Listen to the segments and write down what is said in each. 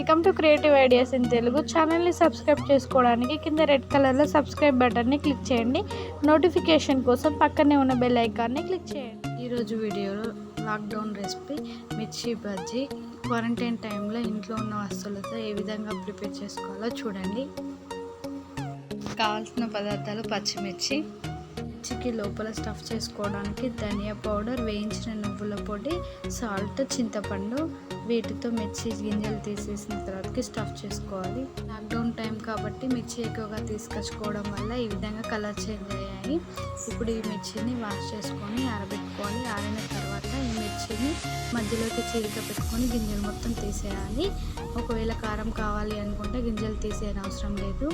Welcome to creative ideas in Telugu. ఛానల్ని subscribe చేసుకోవడానికి కింద రెడ్ కలర్లో సబ్స్క్రైబ్ బటన్ని క్లిక్ చేయండి. నోటిఫికేషన్ కోసం పక్కనే ఉన్న బెల్ ఐకాన్ని క్లిక్ చేయండి. ఈరోజు వీడియోలో లాక్డౌన్ రెసిపీ మిర్చి బజ్జీ క్వారంటైన్ టైంలో ఇంట్లో ఉన్న వస్తువులతో ఏ విధంగా ప్రిపేర్ చేసుకోవాలో చూడండి. కావాల్సిన పదార్థాలు: పచ్చిమిర్చి, మిర్చికి లోపల స్టఫ్ చేసుకోవడానికి ధనియా పౌడర్, వేయించిన నువ్వుల పొడి, సాల్ట్, చింతపండు. వీటితో మిర్చి గింజలు తీసేసిన తర్వాతకి స్టఫ్ చేసుకోవాలి. లాక్డౌన్ టైం కాబట్టి మిర్చి ఎక్కువగా తీసుకొచ్చుకోవడం వల్ల ఈ విధంగా కలర్ చేంజ్ అయ్యాయి. ఇప్పుడు ఈ మిర్చిని వాష్ చేసుకొని ఆరబెట్టుకోవాలి. ఆరిన తర్వాత ఈ మిర్చిని మధ్యలోకి చీలిక పెట్టుకొని గింజలు మొత్తం తీసేయాలి. ఒకవేళ కారం కావాలి అనుకుంటే గింజలు తీసేయని అవసరం లేదు.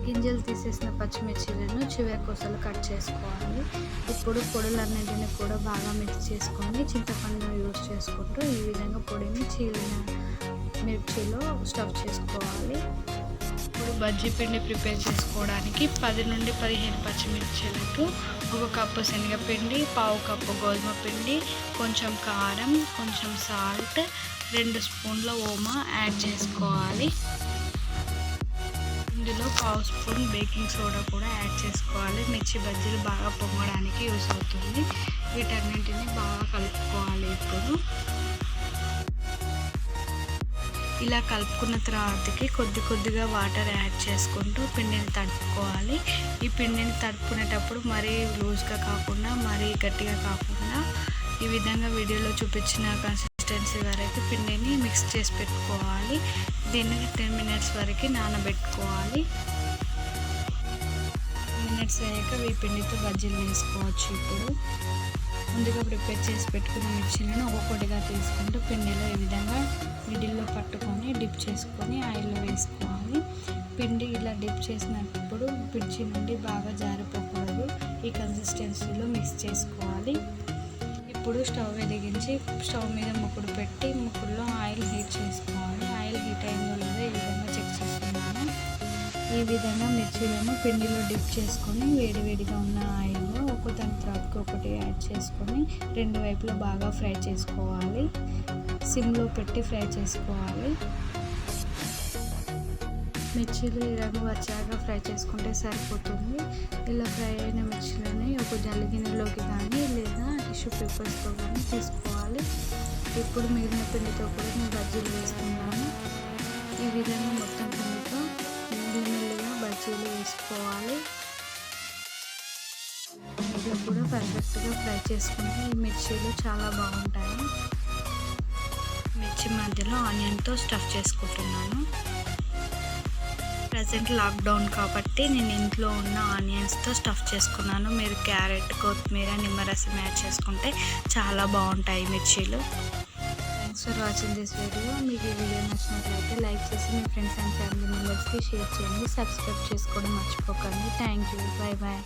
గింజలు తీసేసిన పచ్చిమిర్చిలను చివరి కోసలు కట్ చేసుకోవాలి. ఇప్పుడు పొడులన్నింటినీ కూడా బాగా మిక్స్ చేసుకొని చింతపండు యూజ్ చేసుకుంటూ ఈ విధంగా పొడిని చీలిన మిర్చిలో స్టఫ్ చేసుకోవాలి. ఇప్పుడు బజ్జీ పిండి ప్రిపేర్ చేసుకోవడానికి 10 నుండి 15 పచ్చిమిర్చిలకు 1 కప్పు శనగపిండి, 1/2 కప్పు గోధుమ పిండి, కొంచెం కారం, కొంచెం సాల్ట్, 2 స్పూన్ల ఓమా యాడ్ చేసుకోవాలి. ఇందులో 1/2 స్పూన్ బేకింగ్ సోడా కూడా యాడ్ చేసుకోవాలి. మిర్చి బజ్జీలు బాగా పొంగడానికి యూజ్ అవుతుంది. వీటన్నింటిని బాగా కలుపుకోవాలి. ఇప్పుడు ఇలా కలుపుకున్న తర్వాతకి కొద్దిగా వాటర్ యాడ్ చేసుకుంటూ పిండిని తడుపుకోవాలి. ఈ పిండిని తడుపుకునేటప్పుడు మరీ లూజ్గా కాకుండా మరీ గట్టిగా కాకుండా ఈ విధంగా వీడియోలో చూపించిన కన్సిస్టెన్సీ వరకు పిండిని మిక్స్ చేసి పెట్టుకోవాలి. దీన్ని 10 మినిట్స్ వరకు నానబెట్టుకోవాలి. మినిట్స్ అయ్యాక ఈ పిండితో బజ్జీలు వేసుకోవచ్చు. ఇప్పుడు ముందుగా ప్రిపేర్ చేసి పెట్టుకున్న మిర్చిలను ఒక్కొక్కటిగా తీసుకుంటూ పిండిలో ఈ విధంగా మిడిల్లో పట్టుకొని డిప్ చేసుకొని ఆయిల్లో వేసుకోవాలి. పిండి ఇలా డిప్ చేసినప్పుడు మిర్చి నుండి బాగా జారిపోకూడదు. ఈ కన్సిస్టెన్సీలో మిక్స్ చేసుకోవాలి. ఇప్పుడు స్టవ్ వెలిగించి స్టవ్ మీద ముక్కుడు పెట్టి ముక్కుడులో ఆయిల్ హీట్ చేసుకోవాలి. ఆయిల్ హీట్ అయిందో లేదో ఈ విధంగా చెక్ చేస్తున్నాను. ఈ విధంగా మిర్చీలను పిండిలో డిప్ చేసుకొని వేడివేడిగా ఉన్న ఆయిల్లో ఒకదాని తర్వాత ఒకటి యాడ్ చేసుకొని 2 వైపులా బాగా ఫ్రై చేసుకోవాలి. సిమ్లో పెట్టి ఫ్రై చేసుకోవాలి. మిర్చీలు ఈ రంగు వచ్చాక ఫ్రై చేసుకుంటే సరిపోతుంది. ఇలా ఫ్రై అయిన మిర్చీలని ఒక జల్లి గిన్నెలోకి కానీ లేదా టిష్యూ పేపర్స్తో కానీ తీసుకోవాలి. ఇప్పుడు మిగిలిన పిండితో కూడా నేను బజ్జీలు వేస్తున్నాను. ఈ విధంగా మొత్తం పిండితో మెల్లిమెల్లిగా బజ్జీలు వేసుకోవాలి. ఇది కూడా పర్ఫెక్ట్గా ఫ్రై చేసుకుంటే ఈ మిర్చీలు చాలా బాగుంటాయి. మిర్చి మధ్యలో ఆనియన్తో స్టఫ్ చేసుకుంటున్నాను. ప్రజెంట్ లాక్డౌన్ కాబట్టి నేను ఇంట్లో ఉన్న ఆనియన్స్తో స్టఫ్ చేసుకున్నాను. మీరు క్యారెట్, కొత్తిమీర, నిమ్మరసం యాడ్ చేసుకుంటే చాలా బాగుంటాయి మిర్చీలు. Thanks for watching this video. మీకు ఈ వీడియో నచ్చినట్లయితే లైక్ చేసి మీ ఫ్రెండ్స్ అండ్ ఫ్యామిలీ మెంబర్స్కి షేర్ చేయండి. సబ్స్క్రైబ్ చేసుకోవడం మర్చిపోకండి. Thank you. Bye bye.